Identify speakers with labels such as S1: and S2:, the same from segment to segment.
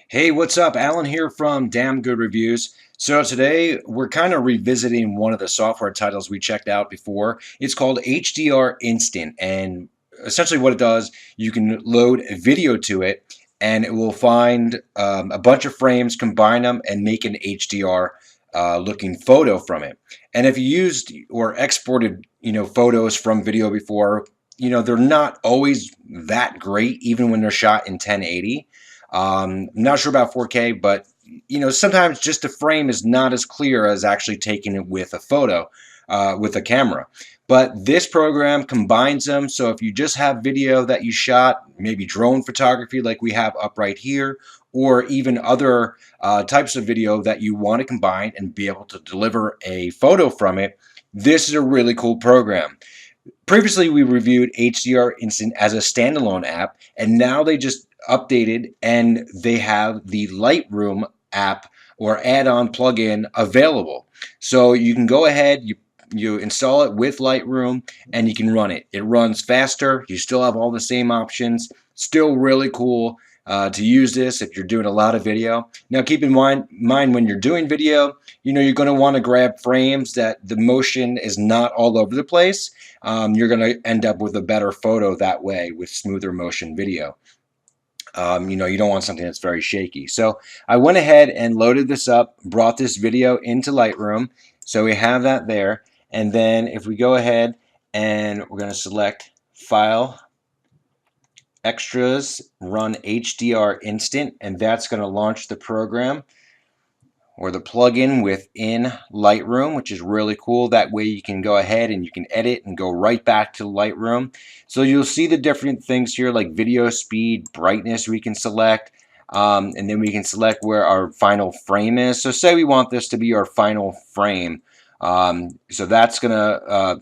S1: Hey, what's up? Alan here from Damn Good Reviews. So today we're kind of revisiting one of the software titles we checked out before. It's called HDR Instant, and essentially what it does, you can load a video to it, and it will find a bunch of frames, combine them, and make an HDR looking photo from it. And if you used or exported, photos from video before, they're not always that great, even when they're shot in 1080. I'm not sure about 4K, but sometimes just a frame is not as clear as actually taking it with a photo, with a camera. But this program combines them. So if you just have video that you shot, maybe drone photography like we have up right here, or even other types of video that you want to combine and be able to deliver a photo from it, this is a really cool program. Previously, we reviewed HDR Instant as a standalone app, and now they just updated and they have the Lightroom app or add-on plugin available. So you can go ahead, you install it with Lightroom, and you can run it. It runs faster. You still have all the same options. Still really cool to use this if you're doing a lot of video. Now, keep in mind when you're doing video, you're going to want to grab frames that the motion is not all over the place. You're going to end up with a better photo that way with smoother motion video. You don't want something that's very shaky. So I went ahead and loaded this up, brought this video into Lightroom. So we have that there. And then if we go ahead and we're going to select File, Extras, Run HDR Instant, and that's going to launch the program or the plugin within Lightroom, which is really cool. That way you can go ahead and you can edit and go right back to Lightroom. So you'll see the different things here like video speed, brightness we can select, and then we can select where our final frame is. So say we want this to be our final frame. So that's going to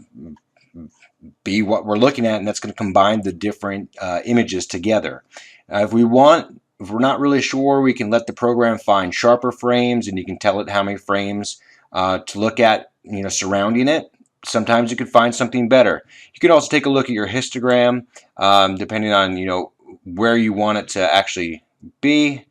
S1: be what we're looking at, and that's going to combine the different images together. If we're not really sure, we can let the program find sharper frames, and you can tell it how many frames to look at, surrounding it. Sometimes you can find something better. You can also take a look at your histogram, depending on where you want it to actually be,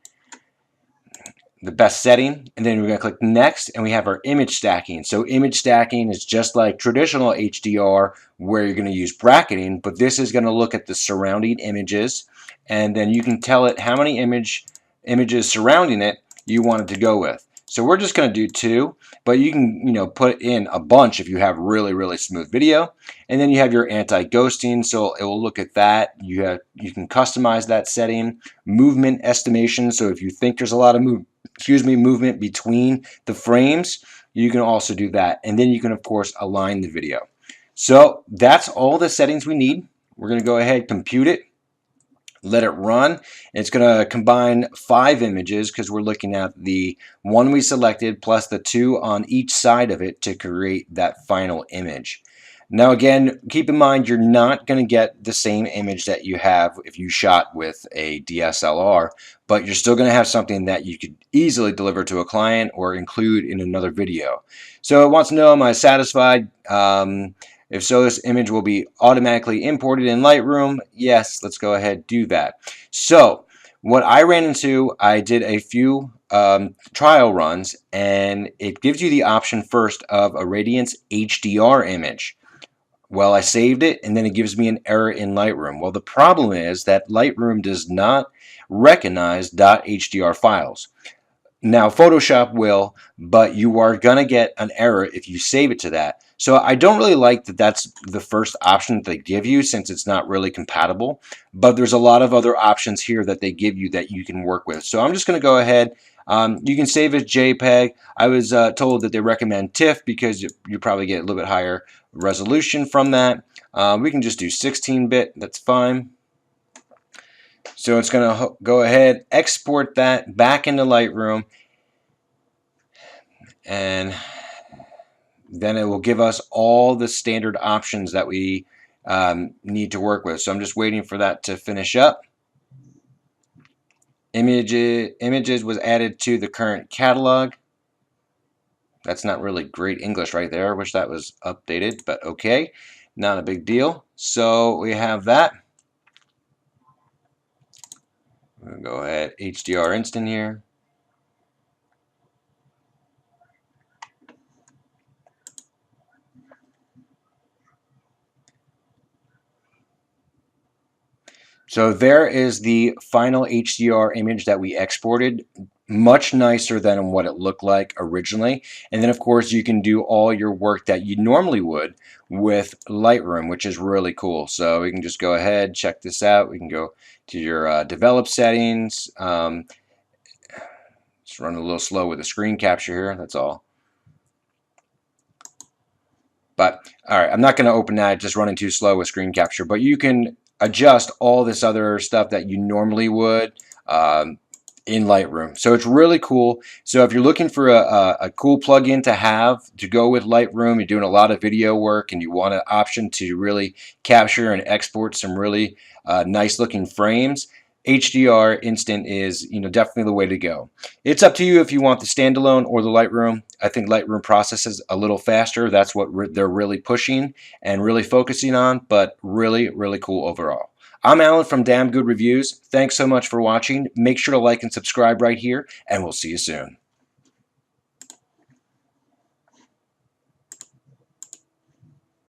S1: the best setting, and then we're going to click next, and we have our image stacking. So image stacking is just like traditional HDR where you're going to use bracketing, but this is going to look at the surrounding images, and then you can tell it how many images surrounding it you want it to go with. So we're just going to do 2, but you can put in a bunch if you have really smooth video. And then you have your anti-ghosting, so it will look at that. You can customize that setting. Movement estimation, so if you think there's a lot of movement between the frames, you can also do that. And then you can of course align the video. So that's all the settings we need. We're going to go ahead, compute it, let it run. It's going to combine 5 images because we're looking at the one we selected plus the 2 on each side of it to create that final image. Now again, keep in mind you're not going to get the same image that you have if you shot with a DSLR, but you're still going to have something that you could easily deliver to a client or include in another video. So it wants to know, am I satisfied? If so, this image will be automatically imported in Lightroom. Yes, let's go ahead and do that. So what I ran into, I did a few trial runs, and it gives you the option first of a Radiance HDR image. Well, I saved it, and then it gives me an error in Lightroom. Well, the problem is that Lightroom does not recognize .hdr files. Now, Photoshop will, but you are going to get an error if you save it to that. So I don't really like that that's the first option that they give you since it's not really compatible. But there's a lot of other options here that they give you that you can work with. So I'm just going to go ahead. You can save as JPEG. I was told that they recommend TIFF because you probably get a little bit higher resolution from that. We can just do 16-bit. That's fine. So it's going to go ahead, export that back into Lightroom, and then it will give us all the standard options that we need to work with. So I'm just waiting for that to finish up. Images was added to the current catalog. That's not really great English right there. I wish that was updated, but okay, not a big deal. So we have that. We'll go ahead, HDR Instant here. So there is the final HDR image that we exported. Much nicer than what it looked like originally. And then of course you can do all your work that you normally would with Lightroom, which is really cool. So we can just go ahead, check this out. We can go to your develop settings. Just run a little slow with the screen capture here, that's all. But all right, I'm not going to open that, just running too slow with screen capture. But you can adjust all this other stuff that you normally would in Lightroom. So it's really cool. So if you're looking for a cool plugin to have to go with Lightroom, you're doing a lot of video work and you want an option to really capture and export some really nice looking frames, HDR Instant is definitely the way to go. It's up to you if you want the standalone or the Lightroom. I think Lightroom processes a little faster. That's what they're really pushing and really focusing on, but really, really cool overall. I'm Alan from Damn Good Reviews. Thanks so much for watching. Make sure to like and subscribe right here, and we'll see you soon.